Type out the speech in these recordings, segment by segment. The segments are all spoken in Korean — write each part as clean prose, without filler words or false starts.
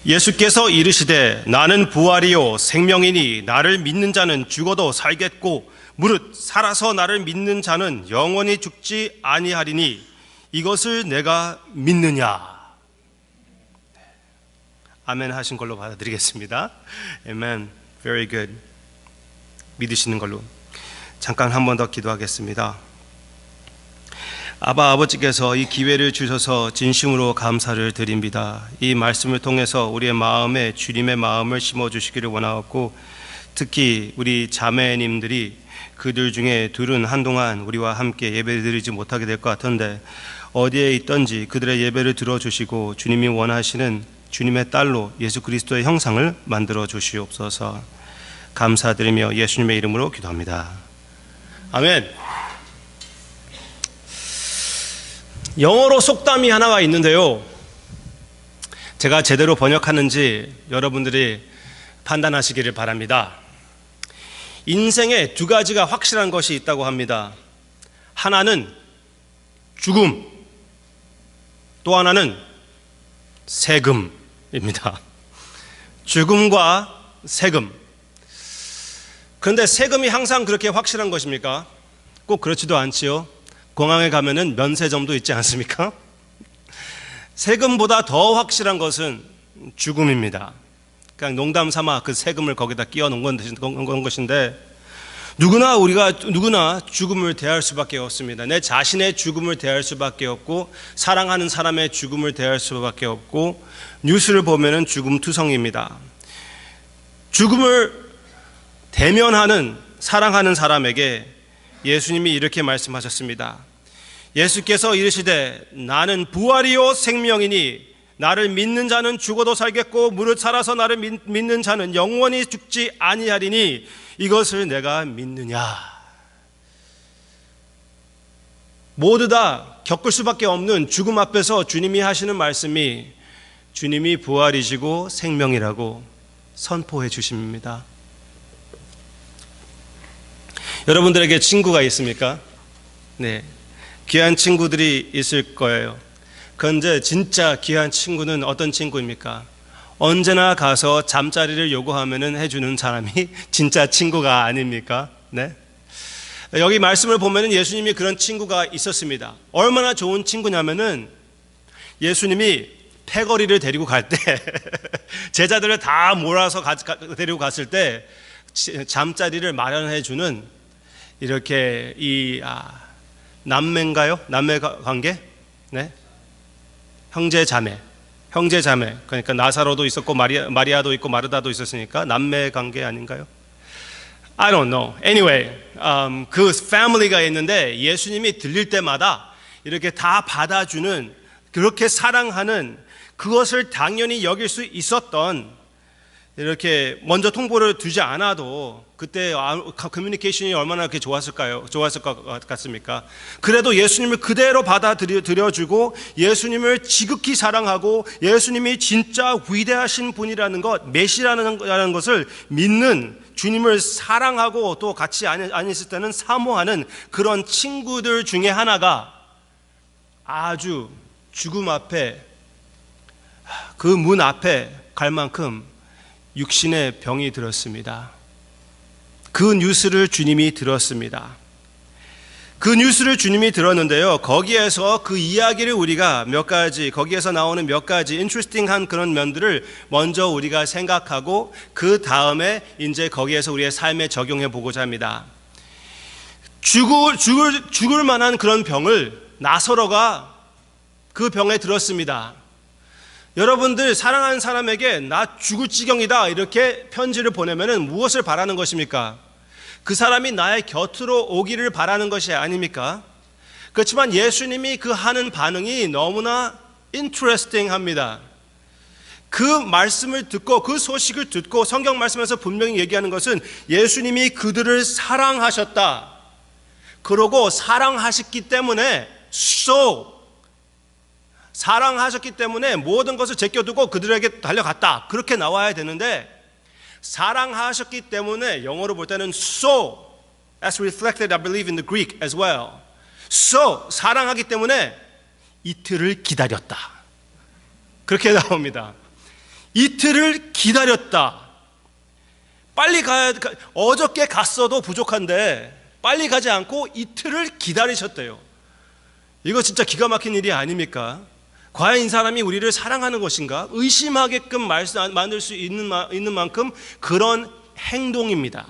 예수께서 이르시되 나는 부활이요 생명이니 나를 믿는 자는 죽어도 살겠고 무릇 살아서 나를 믿는 자는 영원히 죽지 아니하리니 이것을 내가 믿느냐. 아멘 하신 걸로 받아들이겠습니다. 아멘. Very good. 믿으시는 걸로. 잠깐 한 번 더 기도하겠습니다. 아버지께서 이 기회를 주셔서 진심으로 감사를 드립니다. 이 말씀을 통해서 우리의 마음에 주님의 마음을 심어주시기를 원하옵고, 특히 우리 자매님들이 그들 중에 둘은 한동안 우리와 함께 예배드리지 못하게 될 것 같은데 어디에 있든지 그들의 예배를 들어주시고 주님이 원하시는 주님의 딸로 예수 그리스도의 형상을 만들어 주시옵소서. 감사드리며 예수님의 이름으로 기도합니다. 아멘. 영어로 속담이 하나가 있는데요, 제가 제대로 번역하는지 여러분들이 판단하시기를 바랍니다. 인생에 두 가지가 확실한 것이 있다고 합니다. 하나는 죽음, 또 하나는 세금입니다. 죽음과 세금. 그런데 세금이 항상 그렇게 확실한 것입니까? 꼭 그렇지도 않지요. 공항에 가면은 면세점도 있지 않습니까? 세금보다 더 확실한 것은 죽음입니다. 그냥 농담 삼아 그 세금을 거기다 끼워 놓은 것인데, 누구나 죽음을 대할 수밖에 없습니다. 내 자신의 죽음을 대할 수밖에 없고, 사랑하는 사람의 죽음을 대할 수밖에 없고, 뉴스를 보면은 죽음 투성입니다. 죽음을 대면하는 사랑하는 사람에게 예수님이 이렇게 말씀하셨습니다. 예수께서 이르시되 나는 부활이요 생명이니 나를 믿는 자는 죽어도 살겠고 무릇 살아서 나를 믿는 자는 영원히 죽지 아니하리니 이것을 내가 믿느냐. 모두 다 겪을 수밖에 없는 죽음 앞에서 주님이 하시는 말씀이 주님이 부활이시고 생명이라고 선포해 주십니다. 여러분들에게 친구가 있습니까? 네, 귀한 친구들이 있을 거예요. 그런데 진짜 귀한 친구는 어떤 친구입니까? 언제나 가서 잠자리를 요구하면 해주는 사람이 진짜 친구가 아닙니까? 네. 여기 말씀을 보면 예수님이 그런 친구가 있었습니다. 얼마나 좋은 친구냐면은 예수님이 패거리를 데리고 갈 때 제자들을 다 몰아서 데리고 갔을 때 잠자리를 마련해 주는 이렇게 남매인가요? 남매 관계? 네. 형제 자매. 그러니까 나사로도 있었고 마리아도 있고 마르다도 있었으니까 남매 관계 아닌가요? I don't know. Anyway, 그 패밀리가 있는데 예수님이 들릴 때마다 이렇게 다 받아주는, 그렇게 사랑하는, 그것을 당연히 여길 수 있었던, 이렇게 먼저 통보를 두지 않아도 그때 커뮤니케이션이 얼마나 그렇게 좋았을 것 같습니까? 그래도 예수님을 그대로 받아들여주고 예수님을 지극히 사랑하고 예수님이 진짜 위대하신 분이라는 것, 메시라는 것을 믿는, 주님을 사랑하고 또 같이 안 있을 때는 사모하는 그런 친구들 중에 하나가 아주 죽음 앞에, 그 문 앞에 갈 만큼 육신의 병이 들었습니다. 그 뉴스를 주님이 들었습니다. 그 뉴스를 주님이 들었는데요, 거기에서 그 이야기를 우리가 거기에서 나오는 몇 가지 인트레스팅한 그런 면들을 먼저 우리가 생각하고 그 다음에 이제 거기에서 우리의 삶에 적용해 보고자 합니다. 죽을 만한 그런 병을 나사로가 그 병에 들었습니다. 여러분들 사랑하는 사람에게 나 죽을 지경이다 이렇게 편지를 보내면은 무엇을 바라는 것입니까? 그 사람이 나의 곁으로 오기를 바라는 것이 아닙니까? 그렇지만 예수님이 그 하는 반응이 너무나 인트레스팅합니다. 그 말씀을 듣고, 그 소식을 듣고 성경 말씀에서 분명히 얘기하는 것은 예수님이 그들을 사랑하셨다. 그러고 사랑하셨기 때문에 사랑하셨기 때문에 모든 것을 제껴두고 그들에게 달려갔다. 그렇게 나와야 되는데, 사랑하셨기 때문에 영어로 볼 때는 so, as reflected I believe in the Greek as well. so, 사랑하기 때문에 이틀을 기다렸다. 그렇게 나옵니다. 이틀을 기다렸다. 빨리 어저께 갔어도 부족한데 빨리 가지 않고 이틀을 기다리셨대요. 이거 진짜 기가 막힌 일이 아닙니까? 과연 이 사람이 우리를 사랑하는 것인가? 의심하게끔 만들 수 있는 만큼 그런 행동입니다.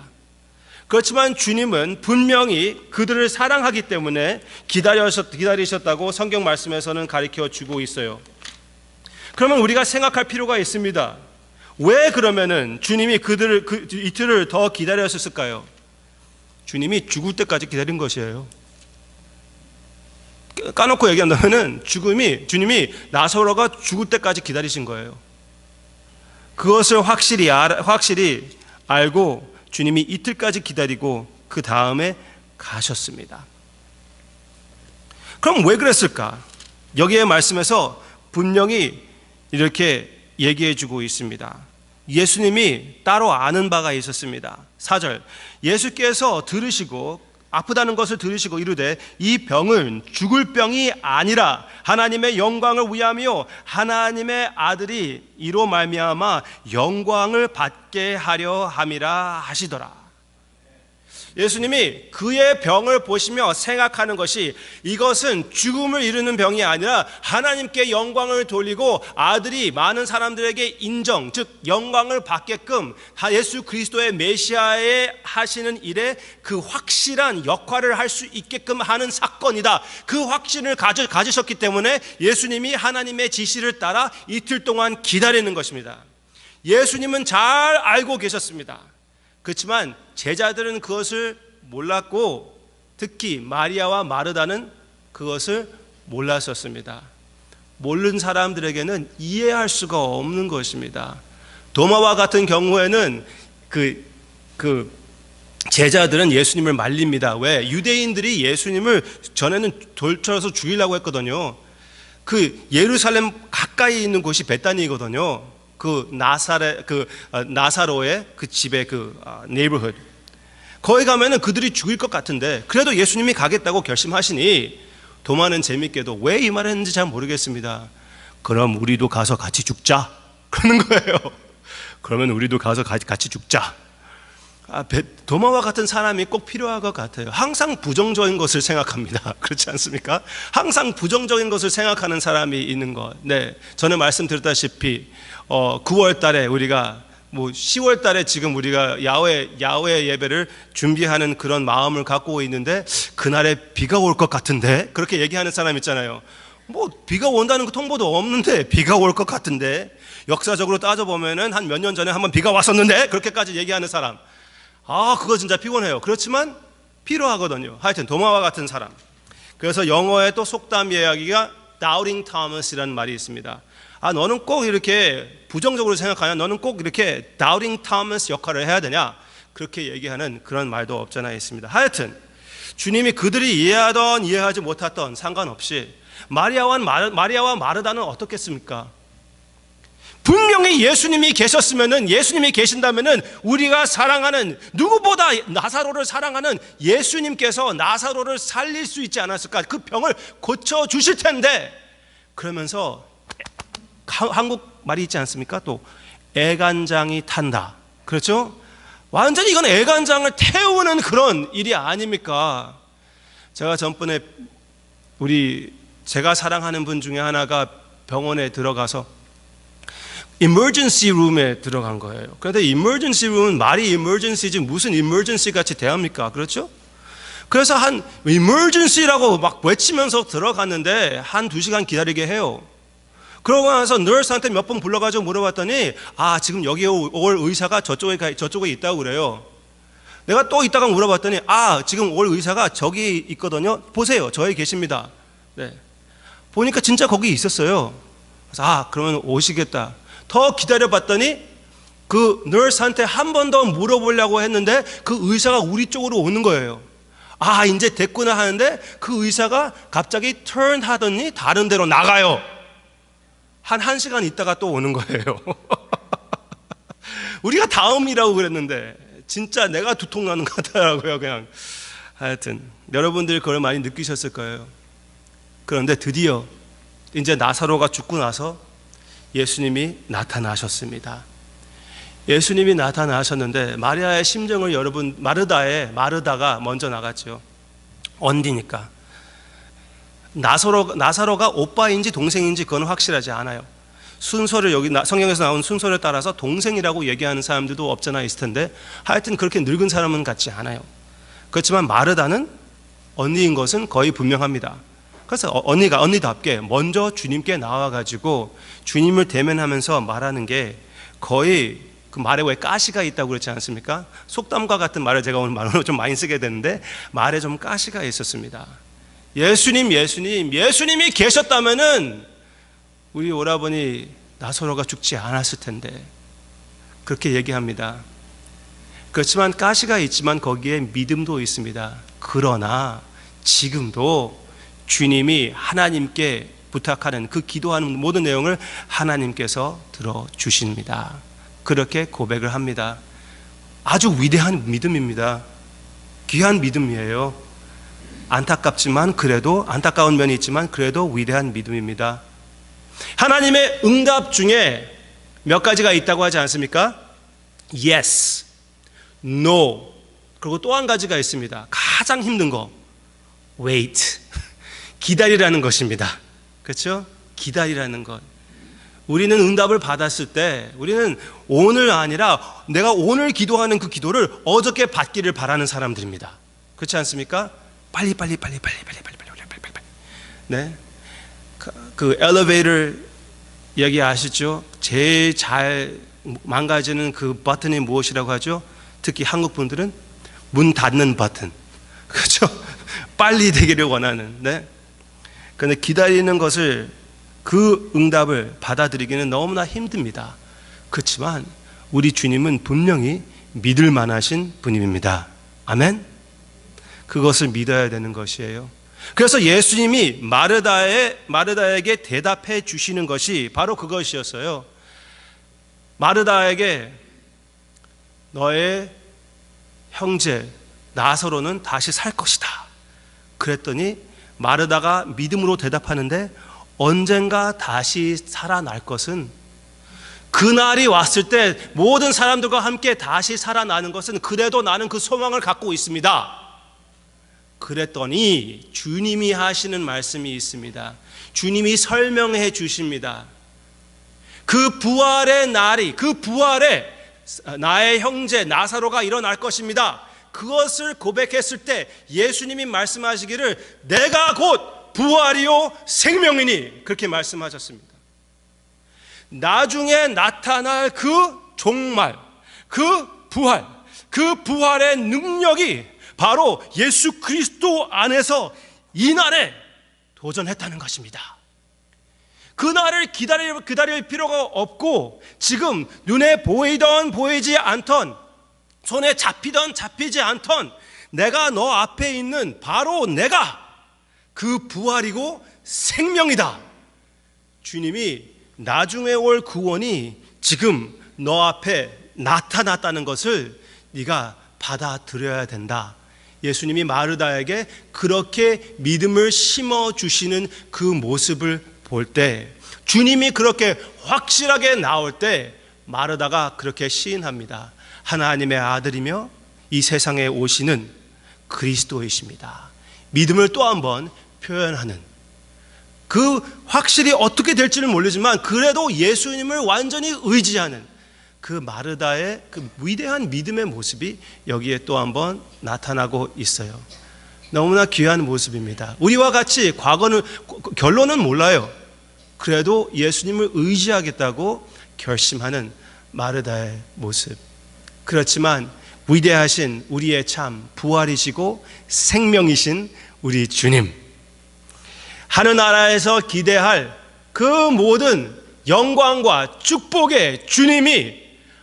그렇지만 주님은 분명히 그들을 사랑하기 때문에 기다리셨다고 성경 말씀에서는 가르쳐 주고 있어요. 그러면 우리가 생각할 필요가 있습니다. 왜 그러면은 주님이 그들을 이틀을 더 기다렸을까요? 주님이 죽을 때까지 기다린 것이에요. 까놓고 얘기한다면은 주님이 나사로가 죽을 때까지 기다리신 거예요. 그것을 확실히 알고 주님이 이틀까지 기다리고 그 다음에 가셨습니다. 그럼 왜 그랬을까? 여기에 말씀에서 분명히 이렇게 얘기해 주고 있습니다. 예수님이 따로 아는 바가 있었습니다. 4절, 예수께서 아프다는 것을 들으시고 이르되 이 병은 죽을 병이 아니라 하나님의 영광을 위하며 하나님의 아들이 이로 말미암아 영광을 받게 하려 함이라 하시더라. 예수님이 그의 병을 보시며 생각하는 것이 이것은 죽음을 이루는 병이 아니라 하나님께 영광을 돌리고 아들이 많은 사람들에게 인정, 즉 영광을 받게끔 예수 그리스도의 메시아에 하시는 일에 그 확실한 역할을 할 수 있게끔 하는 사건이다. 그 확신을 가지셨기 때문에 예수님이 하나님의 지시를 따라 이틀 동안 기다리는 것입니다. 예수님은 잘 알고 계셨습니다. 그렇지만 제자들은 그것을 몰랐고 특히 마리아와 마르다는 그것을 몰랐었습니다. 모르는 사람들에게는 이해할 수가 없는 것입니다. 도마와 같은 경우에는 그 제자들은 예수님을 말립니다. 왜? 유대인들이 예수님을 전에는 돌쳐서 죽이려고 했거든요. 그 예루살렘 가까이 있는 곳이 베다니거든요. 나사로의 그 집의 네이버후드. 거기 가면은 그들이 죽일 것 같은데 그래도 예수님이 가겠다고 결심하시니 도마는 재밌게도 왜 이 말을 했는지 잘 모르겠습니다. 그럼 우리도 가서 같이 죽자. 그러는 거예요. 그러면 우리도 가서 같이 죽자. 도마와 같은 사람이 꼭 필요할 것 같아요. 항상 부정적인 것을 생각합니다. 그렇지 않습니까? 항상 부정적인 것을 생각하는 사람이 있는 것. 네, 전에 말씀드렸다시피 9월 달에 우리가 10월 달에 지금 우리가 야외 예배를 준비하는 그런 마음을 갖고 있는데 그날에 비가 올 것 같은데 그렇게 얘기하는 사람 있잖아요. 비가 온다는 그 통보도 없는데 비가 올 것 같은데 역사적으로 따져보면은 한 몇 년 전에 한번 비가 왔었는데 그렇게까지 얘기하는 사람. 그거 진짜 피곤해요. 그렇지만 필요하거든요. 하여튼 도마와 같은 사람. 그래서 영어에 또 속담 이야기가 Doubting Thomas이라는 말이 있습니다. 너는 꼭 이렇게 부정적으로 생각하냐? 너는 꼭 이렇게 Doubting Thomas 역할을 해야 되냐? 그렇게 얘기하는 그런 말도 없잖아 있습니다. 하여튼 주님이 그들이 이해하던 이해하지 못했던 상관없이 마리아와 마르다는 어떻겠습니까? 분명히 예수님이 계셨으면은, 예수님이 계신다면은 우리가 사랑하는, 누구보다 나사로를 사랑하는 예수님께서 나사로를 살릴 수 있지 않았을까? 그 병을 고쳐 주실 텐데. 그러면서 한국 말이 있지 않습니까? 또 애간장이 탄다. 그렇죠? 완전히 이건 애간장을 태우는 그런 일이 아닙니까? 제가 전번에 제가 사랑하는 분 중에 하나가 병원에 들어가서 emergency room에 들어간 거예요. 그런데 emergency room은 말이 emergency지 무슨 emergency 같이 대합니까? 그렇죠? 그래서 한 emergency라고 막 외치면서 들어갔는데 한 2시간 기다리게 해요. 그러고 나서 너스한테 몇 번 불러가지고 물어봤더니 지금 여기 올 의사가 저쪽에 있다고 그래요. 내가 또 이따가 물어봤더니 지금 올 의사가 저기 있거든요. 보세요. 저기 계십니다. 네. 보니까 진짜 거기 있었어요. 그래서 그러면 오시겠다. 더 기다려봤더니 그 너스한테 한 번 더 물어보려고 했는데 그 의사가 우리 쪽으로 오는 거예요. 이제 됐구나 하는데 그 의사가 갑자기 turn 하더니 다른 데로 나가요. 한 1시간 있다가 또 오는 거예요. 우리가 다음이라고 그랬는데 진짜 내가 두통 나는 것 같더라고요. 그냥 하여튼 여러분들 그걸 많이 느끼셨을 거예요. 그런데 드디어 이제 나사로가 죽고 나서 예수님이 나타나셨습니다. 예수님이 나타나셨는데 마리아의 심정을 여러분, 마르다가 먼저 나갔죠. 언니니까. 나사로가 오빠인지 동생인지 그건 확실하지 않아요. 순서를 여기 성경에서 나온 순서를 따라서 동생이라고 얘기하는 사람들도 없잖아 있을 텐데, 하여튼 그렇게 늙은 사람은 같지 않아요. 그렇지만 마르다는 언니인 것은 거의 분명합니다. 그래서 언니가 언니답게 먼저 주님께 나와가지고 주님을 대면하면서 말하는 게 거의 그 말에 왜 가시가 있다고 그렇지 않습니까? 속담과 같은 말을 제가 오늘 말로 좀 많이 쓰게 되는데 말에 좀 가시가 있었습니다. 예수님이 계셨다면은 우리 오라버니 나사로가 죽지 않았을 텐데, 그렇게 얘기합니다. 그렇지만 가시가 있지만 거기에 믿음도 있습니다. 그러나 지금도 주님이 하나님께 부탁하는 그 기도하는 모든 내용을 하나님께서 들어주십니다. 그렇게 고백을 합니다. 아주 위대한 믿음입니다. 귀한 믿음이에요. 안타깝지만 그래도, 안타까운 면이 있지만 그래도 위대한 믿음입니다. 하나님의 응답 중에 몇 가지가 있다고 하지 않습니까? Yes, No, 그리고 또 한 가지가 있습니다. 가장 힘든 거, Wait, 기다리라는 것입니다. 그렇죠? 기다리라는 것. 우리는 응답을 받았을 때 우리는 오늘 아니라 내가 오늘 기도하는 그 기도를 어저께 받기를 바라는 사람들입니다. 그렇지 않습니까? 빨리. 네. 그 엘리베이터 얘기 아시죠? 제일 잘 망가지는 그 버튼이 무엇이라고 하죠? 특히 한국 분들은 문 닫는 버튼. 그렇죠? 빨리 되기를 원하는. 네. 그런데 기다리는 것을, 그 응답을 받아들이기는 너무나 힘듭니다. 그렇지만 우리 주님은 분명히 믿을 만하신 분입니다. 아멘? 그것을 믿어야 되는 것이에요. 그래서 예수님이 마르다에게 대답해 주시는 것이 바로 그것이었어요. 마르다에게 너의 형제 나사로는 다시 살 것이다. 그랬더니 마르다가 믿음으로 대답하는데, 언젠가 다시 살아날 것은, 그날이 왔을 때 모든 사람들과 함께 다시 살아나는 것은 그래도 나는 그 소망을 갖고 있습니다. 그랬더니 주님이 하시는 말씀이 있습니다. 주님이 설명해 주십니다. 그 부활의 날이, 그 부활에 나의 형제 나사로가 일어날 것입니다. 그것을 고백했을 때 예수님이 말씀하시기를 내가 곧 부활이요 생명이니, 그렇게 말씀하셨습니다. 나중에 나타날 그 종말, 그 부활, 그 부활의 능력이 바로 예수 그리스도 안에서 이날에 도전했다는 것입니다. 그날을 기다릴 필요가 없고, 지금 눈에 보이던 보이지 않던, 손에 잡히던 잡히지 않던 내가 너 앞에 있는 바로 내가 그 부활이고 생명이다. 주님이 나중에 올 구원이 지금 너 앞에 나타났다는 것을 네가 받아들여야 된다. 예수님이 마르다에게 그렇게 믿음을 심어주시는 그 모습을 볼 때, 주님이 그렇게 확실하게 나올 때 마르다가 그렇게 시인합니다. 하나님의 아들이며 이 세상에 오시는 그리스도이십니다. 믿음을 또 한번 표현하는, 그 확실히 어떻게 될지는 모르지만 그래도 예수님을 완전히 의지하는 그 마르다의 그 위대한 믿음의 모습이 여기에 또 한번 나타나고 있어요. 너무나 귀한 모습입니다. 우리와 같이 과거는, 결론은 몰라요. 그래도 예수님을 의지하겠다고 결심하는 마르다의 모습. 그렇지만 위대하신 우리의 참 부활이시고 생명이신 우리 주님, 하늘나라에서 기대할 그 모든 영광과 축복의 주님이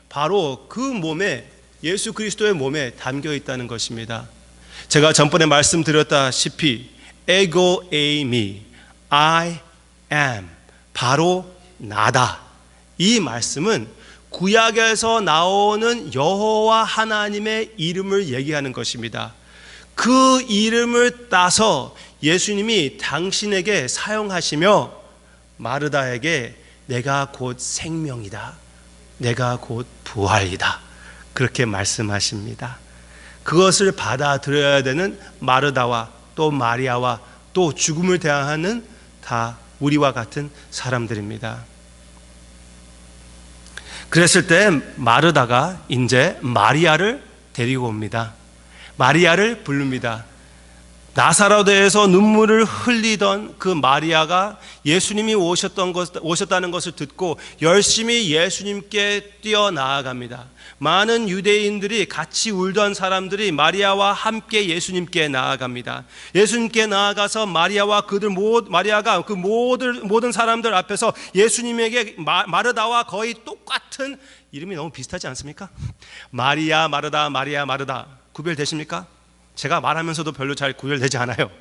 바로 그 몸에, 예수 그리스도의 몸에 담겨 있다는 것입니다. 제가 전번에 말씀드렸다시피 에고 에이미, I am, 바로 나다. 이 말씀은 구약에서 나오는 여호와 하나님의 이름을 얘기하는 것입니다. 그 이름을 따서 예수님이 당신에게 사용하시며 마르다에게 내가 곧 생명이다. 내가 곧 부활이다. 그렇게 말씀하십니다. 그것을 받아들여야 되는 마르다와 또 마리아와 또 죽음을 대하는 다 우리와 같은 사람들입니다. 그랬을 때 마르다가 이제 마리아를 데리고 옵니다. 마리아를 부릅니다. 나사로에서 눈물을 흘리던 그 마리아가 예수님이 오셨다는 것을 듣고 열심히 예수님께 뛰어나아갑니다. 많은 유대인들이 같이 울던 사람들이 마리아와 함께 예수님께 나아갑니다. 예수님께 나아가서 마리아가 그 모든 사람들 앞에서 예수님에게 마르다와 거의 똑같은 이름이 너무 비슷하지 않습니까? 마리아 마르다 마리아 마르다 구별되십니까? 제가 말하면서도 별로 잘 구별되지 않아요.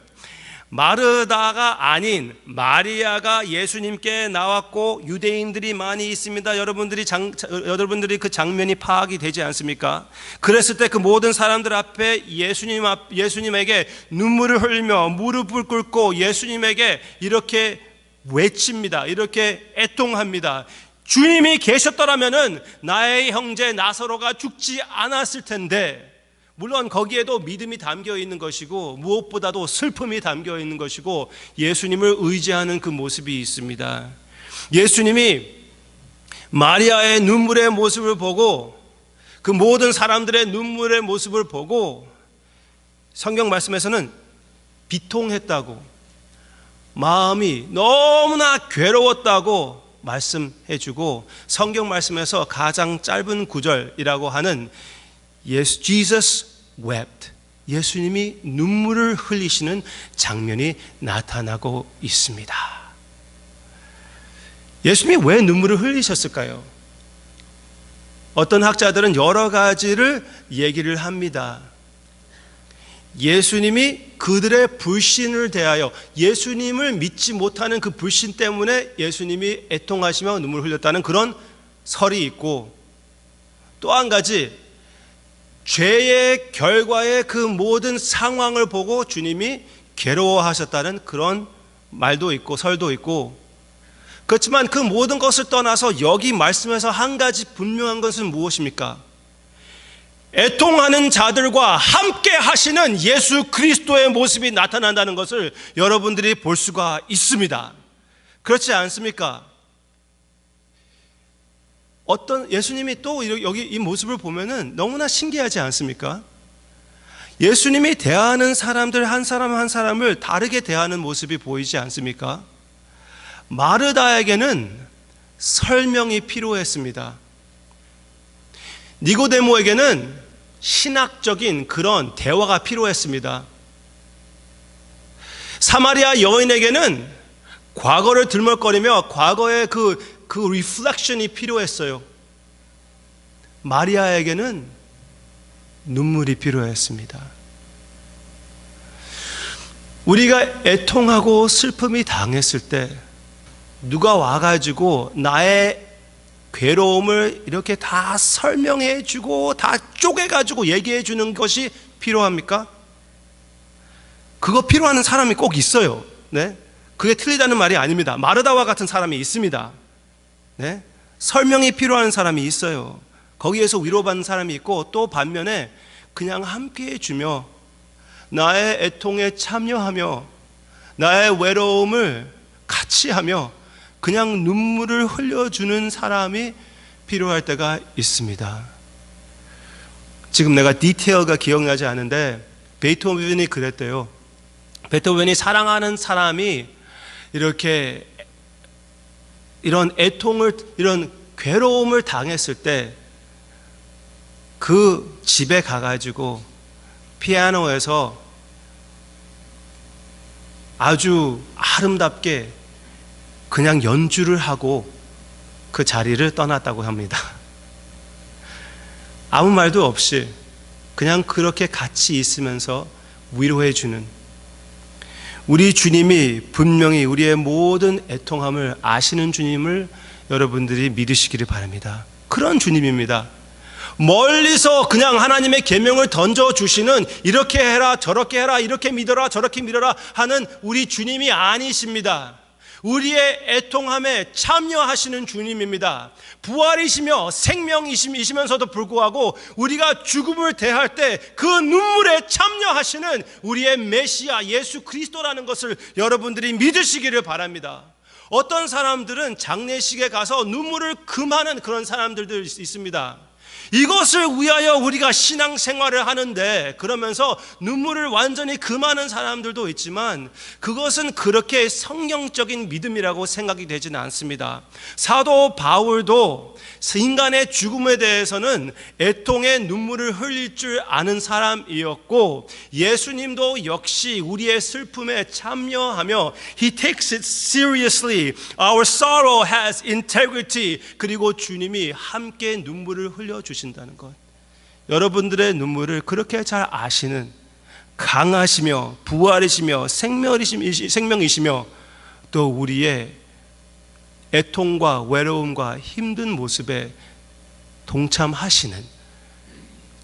마르다가 아닌 마리아가 예수님께 나왔고 유대인들이 많이 있습니다. 여러분들이 그 장면이 파악이 되지 않습니까? 그랬을 때 그 모든 사람들 앞에 예수님에게 눈물을 흘리며 무릎을 꿇고 예수님에게 이렇게 외칩니다. 이렇게 애통합니다. 주님이 계셨더라면은 나의 형제 나사로가 죽지 않았을 텐데, 물론 거기에도 믿음이 담겨 있는 것이고 무엇보다도 슬픔이 담겨 있는 것이고 예수님을 의지하는 그 모습이 있습니다. 예수님이 마리아의 눈물의 모습을 보고 그 모든 사람들의 눈물의 모습을 보고 성경 말씀에서는 비통했다고, 마음이 너무나 괴로웠다고 말씀해주고, 성경 말씀에서 가장 짧은 구절이라고 하는 Jesus wept, 예수님이 눈물을 흘리시는 장면이 나타나고 있습니다. 예수님이 왜 눈물을 흘리셨을까요? 어떤 학자들은 여러 가지를 얘기를 합니다. 예수님이 그들의 불신을 대하여, 예수님을 믿지 못하는 그 불신 때문에 예수님이 애통하시며 눈물을 흘렸다는 그런 설이 있고, 또 한 가지 죄의 결과의 그 모든 상황을 보고 주님이 괴로워하셨다는 그런 말도 있고 설도 있고, 그렇지만 그 모든 것을 떠나서 여기 말씀에서 한 가지 분명한 것은 무엇입니까? 애통하는 자들과 함께 하시는 예수 그리스도의 모습이 나타난다는 것을 여러분들이 볼 수가 있습니다. 그렇지 않습니까? 예수님이 또 여기 이 모습을 보면은 너무나 신기하지 않습니까? 예수님이 대하는 사람들 한 사람 한 사람을 다르게 대하는 모습이 보이지 않습니까? 마르다에게는 설명이 필요했습니다. 니고데모에게는 신학적인 그런 대화가 필요했습니다. 사마리아 여인에게는 과거를 들먹거리며 과거의 그 리플렉션이 필요했어요. 마리아에게는 눈물이 필요했습니다. 우리가 애통하고 슬픔이 당했을 때 누가 와가지고 나의 괴로움을 이렇게 다 설명해 주고 다 쪼개가지고 얘기해 주는 것이 필요합니까? 그거 필요한 사람이 꼭 있어요. 네? 그게 틀리다는 말이 아닙니다. 마르다와 같은 사람이 있습니다. 네? 설명이 필요한 사람이 있어요. 거기에서 위로받는 사람이 있고, 또 반면에 그냥 함께해 주며 나의 애통에 참여하며 나의 외로움을 같이 하며 그냥 눈물을 흘려주는 사람이 필요할 때가 있습니다. 지금 내가 디테일가 기억나지 않은데 베토벤이 그랬대요. 베토벤이 사랑하는 사람이 이렇게 이런 애통을, 이런 괴로움을 당했을 때 그 집에 가가지고 피아노에서 아주 아름답게 그냥 연주를 하고 그 자리를 떠났다고 합니다. 아무 말도 없이 그냥 그렇게 같이 있으면서 위로해주는, 우리 주님이 분명히 우리의 모든 애통함을 아시는 주님을 여러분들이 믿으시기를 바랍니다. 그런 주님입니다. 멀리서 그냥 하나님의 계명을 던져주시는, 이렇게 해라 저렇게 해라 이렇게 믿어라 저렇게 믿어라 하는 우리 주님이 아니십니다. 우리의 애통함에 참여하시는 주님입니다. 부활이시며 생명이시면서도 불구하고 우리가 죽음을 대할 때 그 눈물에 참여하시는 우리의 메시아 예수 그리스도라는 것을 여러분들이 믿으시기를 바랍니다. 어떤 사람들은 장례식에 가서 눈물을 금하는 그런 사람들도 있습니다. 이것을 위하여 우리가 신앙생활을 하는데 그러면서 눈물을 완전히 금하는 사람들도 있지만 그것은 그렇게 성경적인 믿음이라고 생각이 되지는 않습니다. 사도 바울도 인간의 죽음에 대해서는 애통의 눈물을 흘릴 줄 아는 사람이었고 예수님도 역시 우리의 슬픔에 참여하며 He takes it seriously. Our sorrow has integrity. 그리고 주님이 함께 눈물을 흘려주신다는 것. 여러분들의 눈물을 그렇게 잘 아시는 강하시며 부활이시며 생명이시며 또 우리의 애통과 외로움과 힘든 모습에 동참하시는,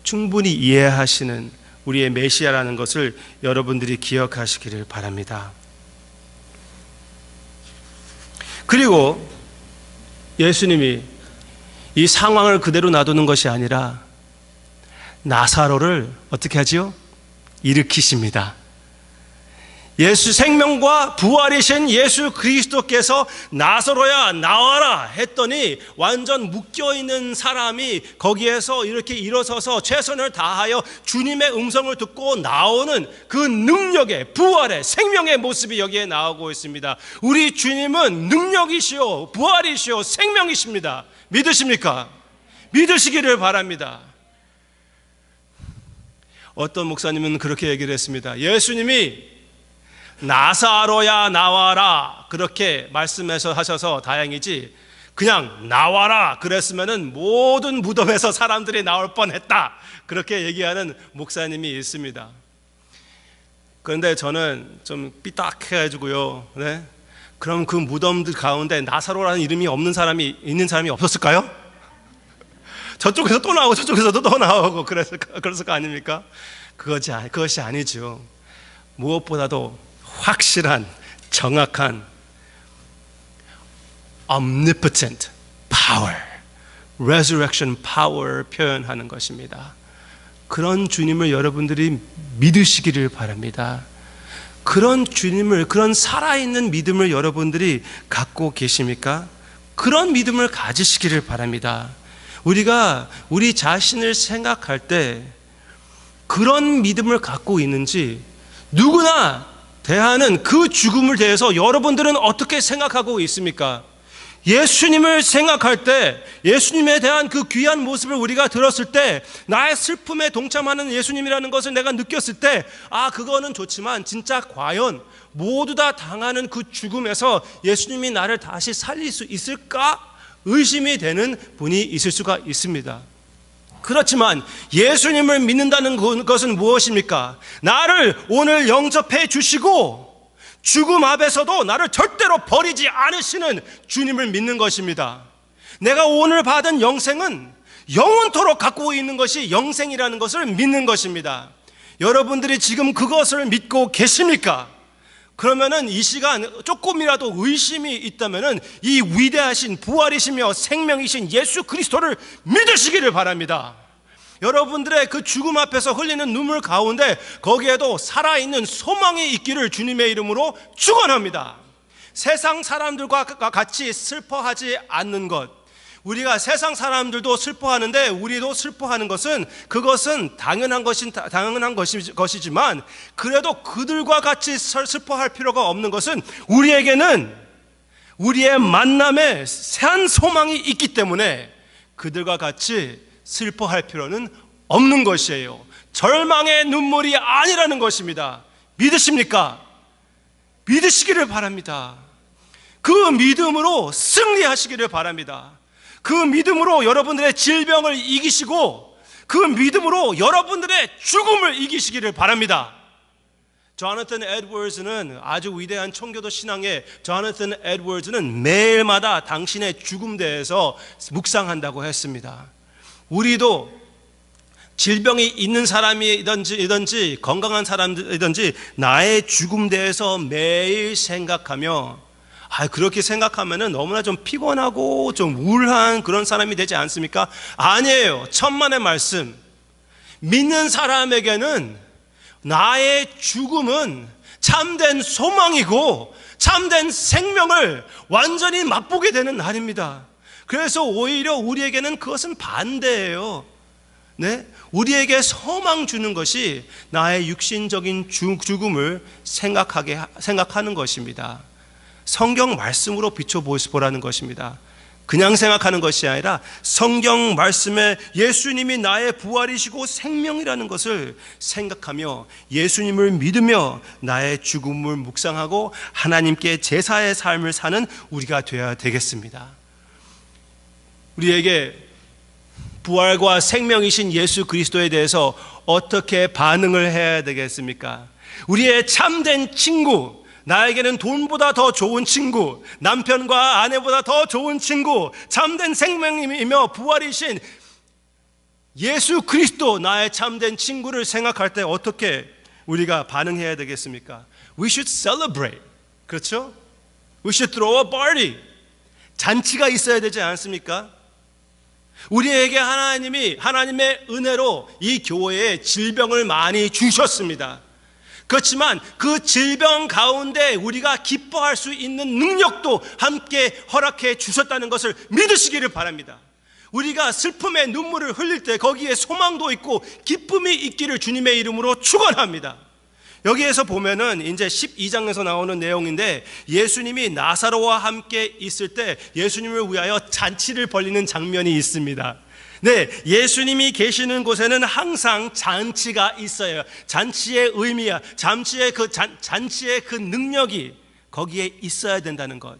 충분히 이해하시는 우리의 메시아라는 것을 여러분들이 기억하시기를 바랍니다. 그리고 예수님이 이 상황을 그대로 놔두는 것이 아니라 나사로를 어떻게 하지요? 일으키십니다. 예수 생명과 부활이신 예수 그리스도께서 나사로야 나와라 했더니 완전 묶여있는 사람이 거기에서 이렇게 일어서서 최선을 다하여 주님의 음성을 듣고 나오는 그 능력의 부활의 생명의 모습이 여기에 나오고 있습니다. 우리 주님은 능력이시오 부활이시오 생명이십니다. 믿으십니까? 믿으시기를 바랍니다. 어떤 목사님은 그렇게 얘기를 했습니다. 예수님이 나사로야 나와라 그렇게 하셔서 다행이지 그냥 나와라 그랬으면은 모든 무덤에서 사람들이 나올 뻔했다 그렇게 얘기하는 목사님이 있습니다. 그런데 저는 좀 삐딱해가지고요. 네? 그럼 그 무덤들 가운데 나사로라는 이름이 없는 사람이 있는 사람이 없었을까요? 저쪽에서 또 나오고 저쪽에서도 또 나오고 그랬을 거 아닙니까? 그것이 아니죠. 무엇보다도 확실한, 정확한 omnipotent power, resurrection power 표현하는 것입니다. 그런 주님을 여러분들이 믿으시기를 바랍니다. 그런 주님을, 그런 살아있는 믿음을 여러분들이 갖고 계십니까? 그런 믿음을 가지시기를 바랍니다. 우리가 우리 자신을 생각할 때 그런 믿음을 갖고 있는지 누구나 대하는 그 죽음을 대해서 여러분들은 어떻게 생각하고 있습니까? 예수님을 생각할 때 예수님에 대한 그 귀한 모습을 우리가 들었을 때 나의 슬픔에 동참하는 예수님이라는 것을 내가 느꼈을 때 그거는 좋지만 진짜 과연 모두 다 당하는 그 죽음에서 예수님이 나를 다시 살릴 수 있을까? 의심이 되는 분이 있을 수가 있습니다. 그렇지만 예수님을 믿는다는 것은 무엇입니까? 나를 오늘 영접해 주시고 죽음 앞에서도 나를 절대로 버리지 않으시는 주님을 믿는 것입니다. 내가 오늘 받은 영생은 영원토록 갖고 있는 것이 영생이라는 것을 믿는 것입니다. 여러분들이 지금 그것을 믿고 계십니까? 그러면은 이 시간 조금이라도 의심이 있다면은 이 위대하신 부활이시며 생명이신 예수 그리스도를 믿으시기를 바랍니다. 여러분들의 그 죽음 앞에서 흘리는 눈물 가운데 거기에도 살아있는 소망이 있기를 주님의 이름으로 축원합니다. 세상 사람들과 같이 슬퍼하지 않는 것, 우리가 세상 사람들도 슬퍼하는데 우리도 슬퍼하는 것은 그것은 당연한 것이지만 그래도 그들과 같이 슬퍼할 필요가 없는 것은 우리에게는 우리의 만남에 새 소망이 있기 때문에 그들과 같이 슬퍼할 필요는 없는 것이에요. 절망의 눈물이 아니라는 것입니다. 믿으십니까? 믿으시기를 바랍니다. 그 믿음으로 승리하시기를 바랍니다. 그 믿음으로 여러분들의 질병을 이기시고 그 믿음으로 여러분들의 죽음을 이기시기를 바랍니다. 조나단 에드워즈는 아주 위대한 청교도 신앙의 조나단 에드워즈는 매일마다 당신의 죽음 대해서 묵상한다고 했습니다. 우리도 질병이 있는 사람이든지 건강한 사람이든지 나의 죽음 대해서 매일 생각하며 그렇게 생각하면은 너무나 좀 피곤하고 좀 우울한 그런 사람이 되지 않습니까? 아니에요. 천만의 말씀. 믿는 사람에게는 나의 죽음은 참된 소망이고 참된 생명을 완전히 맛보게 되는 날입니다. 그래서 오히려 우리에게는 그것은 반대예요. 네? 우리에게 소망 주는 것이 나의 육신적인 죽음을 생각하는 것입니다. 성경 말씀으로 비춰보라는 것입니다. 그냥 생각하는 것이 아니라 성경 말씀에 예수님이 나의 부활이시고 생명이라는 것을 생각하며 예수님을 믿으며 나의 죽음을 묵상하고 하나님께 제사의 삶을 사는 우리가 되어야 되겠습니다. 우리에게 부활과 생명이신 예수 그리스도에 대해서 어떻게 반응을 해야 되겠습니까? 우리의 참된 친구, 나에게는 돈보다 더 좋은 친구, 남편과 아내보다 더 좋은 친구, 참된 생명이며 부활이신 예수 그리스도, 나의 참된 친구를 생각할 때 어떻게 우리가 반응해야 되겠습니까? We should celebrate. 그렇죠? We should throw a party. 잔치가 있어야 되지 않습니까? 우리에게 하나님의 은혜로 이 교회에 질병을 많이 주셨습니다. 그렇지만 그 질병 가운데 우리가 기뻐할 수 있는 능력도 함께 허락해 주셨다는 것을 믿으시기를 바랍니다. 우리가 슬픔의 눈물을 흘릴 때 거기에 소망도 있고 기쁨이 있기를 주님의 이름으로 축원합니다. 여기에서 보면은 이제 12장에서 나오는 내용인데, 예수님이 나사로와 함께 있을 때 예수님을 위하여 잔치를 벌이는 장면이 있습니다. 네, 예수님이 계시는 곳에는 항상 잔치가 있어요. 잔치의 의미야, 잔치의 그 능력이 거기에 있어야 된다는 것.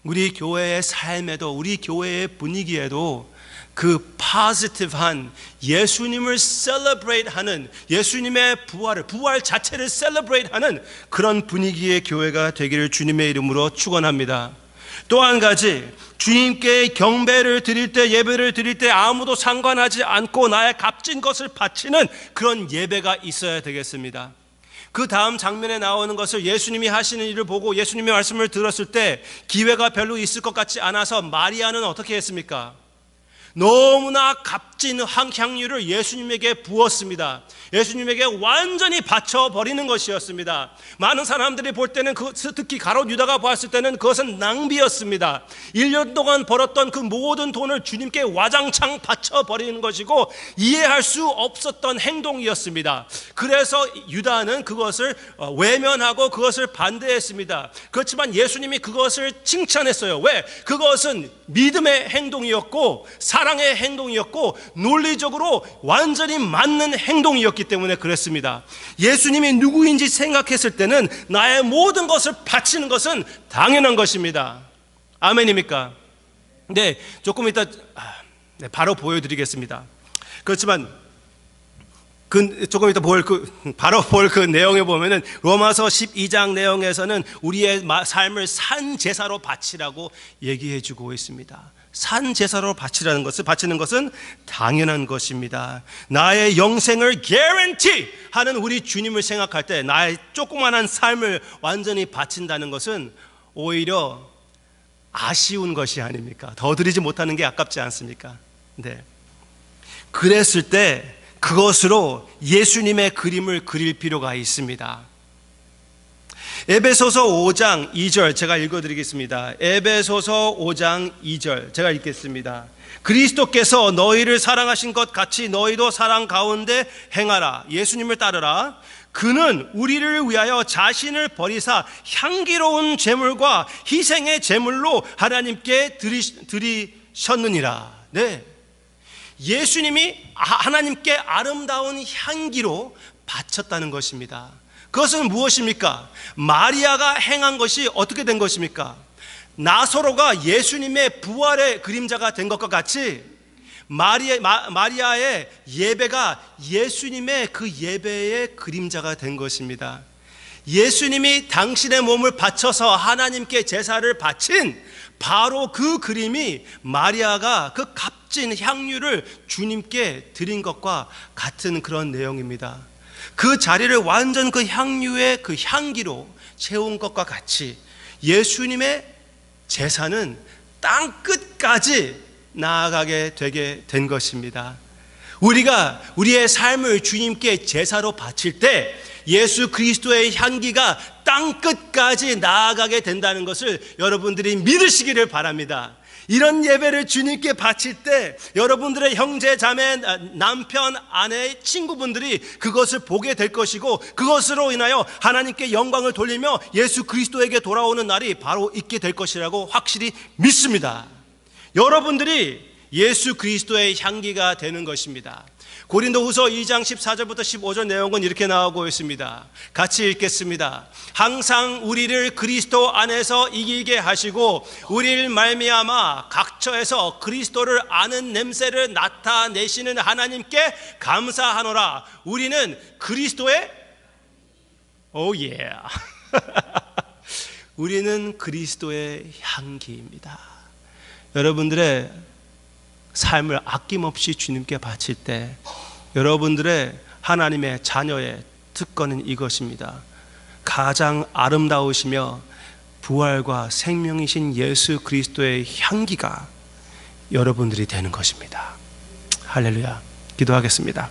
우리 교회의 삶에도, 우리 교회의 분위기에도 그 positive한 예수님을 celebrate 하는, 예수님의 부활 자체를 celebrate 하는 그런 분위기의 교회가 되기를 주님의 이름으로 축원합니다. 또 한 가지, 주님께 경배를 드릴 때, 예배를 드릴 때 아무도 상관하지 않고 나의 값진 것을 바치는 그런 예배가 있어야 되겠습니다. 그 다음 장면에 나오는 것을, 예수님이 하시는 일을 보고 예수님의 말씀을 들었을 때 기회가 별로 있을 것 같지 않아서 마리아는 어떻게 했습니까? 너무나 값진 향유를 예수님에게 부었습니다. 예수님에게 완전히 바쳐버리는 것이었습니다. 많은 사람들이 볼 때는, 특히 가롯 유다가 봤을 때는 그것은 낭비였습니다. 1년 동안 벌었던 그 모든 돈을 주님께 와장창 바쳐버리는 것이고 이해할 수 없었던 행동이었습니다. 그래서 유다는 그것을 외면하고 그것을 반대했습니다. 그렇지만 예수님이 그것을 칭찬했어요. 왜? 그것은 믿음의 행동이었고 사랑의 행동이었고 논리적으로 완전히 맞는 행동이었기 때문에 그랬습니다. 예수님이 누구인지 생각했을 때는 나의 모든 것을 바치는 것은 당연한 것입니다. 아멘입니까? 네, 조금 이따 바로 보여드리겠습니다. 그렇지만 조금 이따 바로 볼 그 내용에 보면은 로마서 12장 내용에서는 우리의 삶을 산 제사로 바치라고 얘기해 주고 있습니다. 산 제사로 바치는 것은 당연한 것입니다. 나의 영생을 guarantee 하는 우리 주님을 생각할 때 나의 조그만한 삶을 완전히 바친다는 것은 오히려 아쉬운 것이 아닙니까? 더 드리지 못하는 게 아깝지 않습니까? 네. 그랬을 때 그것으로 예수님의 그림을 그릴 필요가 있습니다. 에베소서 5장 2절 제가 읽어드리겠습니다. 에베소서 5장 2절 제가 읽겠습니다. 그리스도께서 너희를 사랑하신 것 같이 너희도 사랑 가운데 행하라. 예수님을 따르라. 그는 우리를 위하여 자신을 버리사 향기로운 제물과 희생의 제물로 하나님께 드리셨느니라. 네, 예수님이 하나님께 아름다운 향기로 바쳤다는 것입니다. 그것은 무엇입니까? 마리아가 행한 것이 어떻게 된 것입니까? 나사로가 예수님의 부활의 그림자가 된 것과 같이 마리아의 예배가 예수님의 그 예배의 그림자가 된 것입니다. 예수님이 당신의 몸을 바쳐서 하나님께 제사를 바친 바로 그 그림이 마리아가 그 값진 향유를 주님께 드린 것과 같은 그런 내용입니다. 그 자리를 완전 그 향유의 그 향기로 채운 것과 같이 예수님의 제사는 땅 끝까지 나아가게 되게 된 것입니다. 우리가 우리의 삶을 주님께 제사로 바칠 때 예수 그리스도의 향기가 땅 끝까지 나아가게 된다는 것을 여러분들이 믿으시기를 바랍니다. 이런 예배를 주님께 바칠 때 여러분들의 형제, 자매, 남편, 아내, 친구분들이 그것을 보게 될 것이고 그것으로 인하여 하나님께 영광을 돌리며 예수 그리스도에게 돌아오는 날이 바로 있게 될 것이라고 확실히 믿습니다. 여러분들이 예수 그리스도의 향기가 되는 것입니다. 고린도후서 2장 14절부터 15절 내용은 이렇게 나오고 있습니다. 같이 읽겠습니다. 항상 우리를 그리스도 안에서 이기게 하시고 우리를 말미암아 각처에서 그리스도를 아는 냄새를 나타내시는 하나님께 감사하노라. 우리는 그리스도의 우리는 그리스도의 향기입니다. 여러분들의 삶을 아낌없이 주님께 바칠 때 여러분들의 하나님의 자녀의 특권은 이것입니다. 가장 아름다우시며 부활과 생명이신 예수 그리스도의 향기가 여러분들이 되는 것입니다. 할렐루야. 기도하겠습니다.